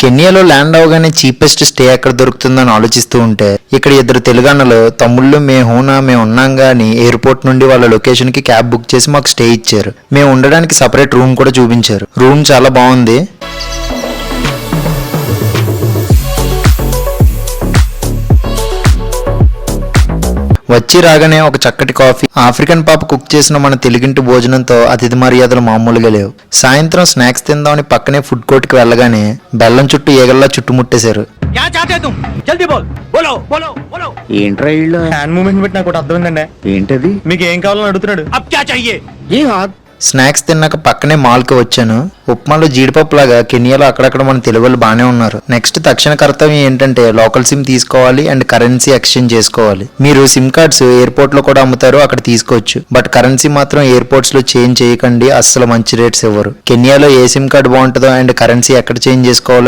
కెన్యాలో land అవగానే cheapest stay ఎక్కడ దొరుకుతుందని ఆలోచిస్తూ ఉంటే ఇక్కడ ఇద్దరు తెలుగన్నలు తమ్ముళ్ళు మేము ఉన్నాంగా అని ఎయిర్పోర్ట్ నుండి వాళ్ళ లొకేషన్ కి క్యాబ్ బుక్ చేసి మాకు స్టే ఇచ్చారు. మేము ఉండడానికి సపరేట్ రూమ్ కూడా చూపించారు. రూమ్ చాలా బాగుంది. వచ్చి రాగానే ఒక చక్కటి కాఫీ, ఆఫ్రికన్ పాప కుక్ చేసిన మన తెలుగింటి భోజనంతో అతిథి మర్యాదలు మామూలుగా లేవు. సాయంత్రం స్నాక్స్ తిందామని పక్కనే ఫుడ్ కోర్ట్ కి వెళ్ళగానే బెల్లం చుట్టూ ఏగల్లా చుట్టుముట్టేశారు. ఏంట్రా వీళ్ళు హ్యాండ్ మూమెంట్ బట్టి నాకు అర్థమైందండి. ఏంటది? మీకు ఏం కావాలని అడుగుతున్నాడు. స్నాక్స్ తిన్నాక పక్కనే మాల్ కి వచ్చాను. ఉప్మాలో జీడిపప్పు లాగా కెన్యాలో అక్కడక్కడ మన తెలుగులు బాగానే ఉన్నారు. నెక్స్ట్ తక్షణ కర్తవ్యం ఏంటంటే లోకల్ సిమ్ తీసుకోవాలి అండ్ కరెన్సీ ఎక్స్చేంజ్ చేసుకోవాలి. మీరు సిమ్ కార్డ్స్ ఎయిర్పోర్ట్ లో కూడా అమ్ముతారు, అక్కడ తీసుకోవచ్చు. బట్ కరెన్సీ మాత్రం ఎయిర్పోర్ట్స్ లో చేంజ్ చేయకండి, అస్సలు మంచి రేట్స్ ఇవ్వరు. కెన్యాలో ఏ సిమ్ కార్డ్ బాగుంటుందో అండ్ కరెన్సీ ఎక్కడ చేంజ్ చేసుకోవాలో